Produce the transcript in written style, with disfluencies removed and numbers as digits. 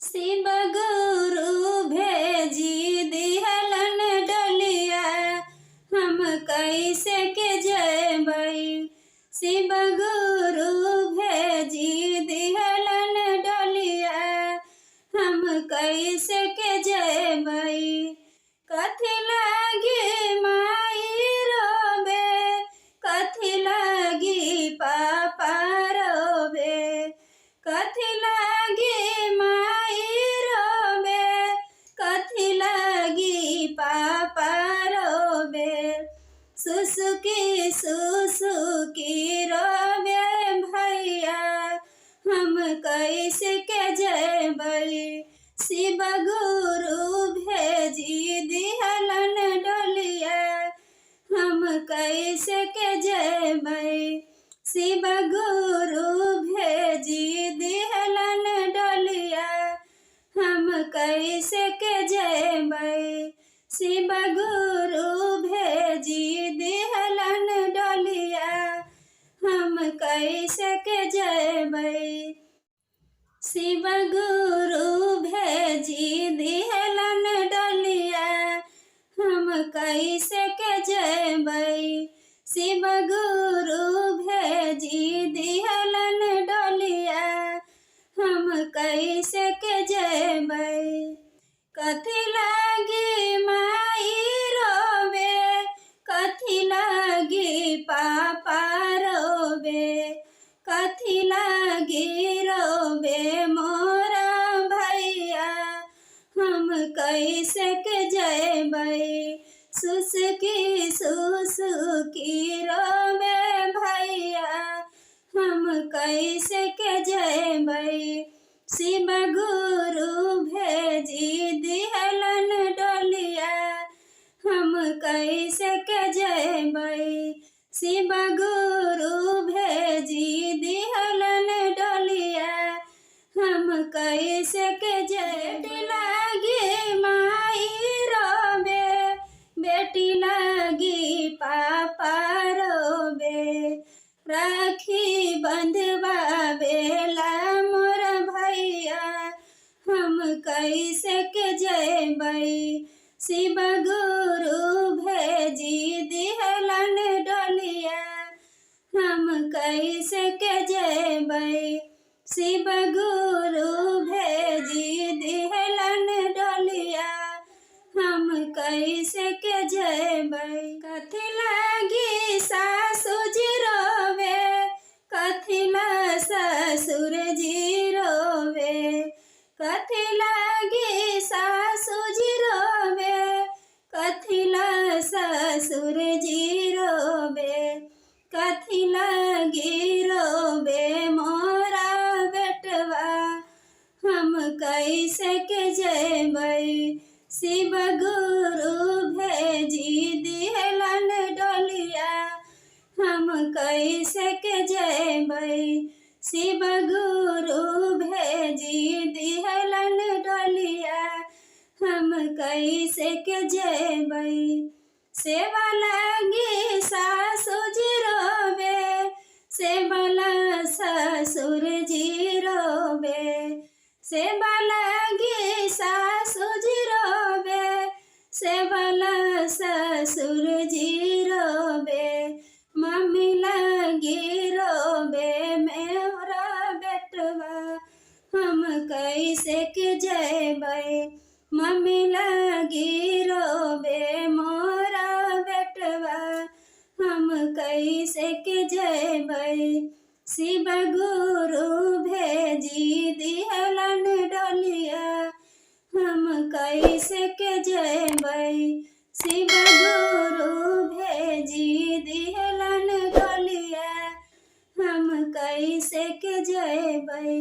शिव गुरु भेजी दिहलन डलिया, हम कैसे के जयबै। शिव गुरु भेजी दिहलन डलिया, हम कैसे के जयबै। कथी लागी माई रोबे, कथी लागी पापा रोबे, कथी लागी माई रोबे, कथी लागी पापा रोबे। सुसुकी सुसुकी रोबे भैया, हम कैसे के जयबै। शिव गुरु भेजी दिहलन डलिया, हम कैसे के जयबै। शिव गुरु भेजी दिहलन डलिया, हम कैसे के जयबै। शिव गुरु भेजी दिहलन डलिया, हम कैसे के जयबै। शिव गुरु भेजी दिहलन डलिया, हम कैसे के जयबै। शिव गुरु भेजी दिहलन डलिया, हम कैसे के जयबै। कथी लागी माई रोबे, कथी लागी पापा रोबे, कथी लागी रोबे मोरा भैया, हम कैसे के जयबै। सुसुकी सुसुकी रोबे भैया, हम कैसे के जयबै। शिव गुरु भेजी दिहलन डलिया, हम कैसे के जयबै। शिव गुरु भेजी दिहलन डलिया, हम कैसे के जयबै। बेटी लागी माई रोबे, बेटी लागी पापा रोबे, राखी बंधवावेला मोर भैया, हम कैसे के जयबै। शिव गुरु भेजी दिहलन डलिया, हम कैसे के जयबै। शिव गुरु भेजी दिहलन डलिया, हम कैसे के जयबै। कथी लागी सासु जी रोबे, कथी ला ससुर जी रोबे, कथी लागी सासु जी रोबे, कथी ला ससुर जी रोबे, कथी लागी रोबे मोरा बेटवा, हम कैसे के जयबै। शिव गुरु भेजी दिहलन डलिया, हम कैसे के जयबै। शिव गुरु भेजी दिहलन डलिया, हम कैसे के जयबै। सेवा लागी सासु जी रोबे, सेवा ला ससुर जी रोबे, सेवा लागी सासु जी रोबे, सेवा ला ससुर जी रोबे। मम्मी लागी रोबे मेरा बेटवा, हम कैसे के जयबै। मम्मी लागी रोबे मोरा बेटवा, हम कैसे के जयबै। शिव गुरु भेजी दिहलन डलिया, हम कैसे के जयबै। शिव गुरु भेजी दिहलन डलिया, हम कैसे के जयबै।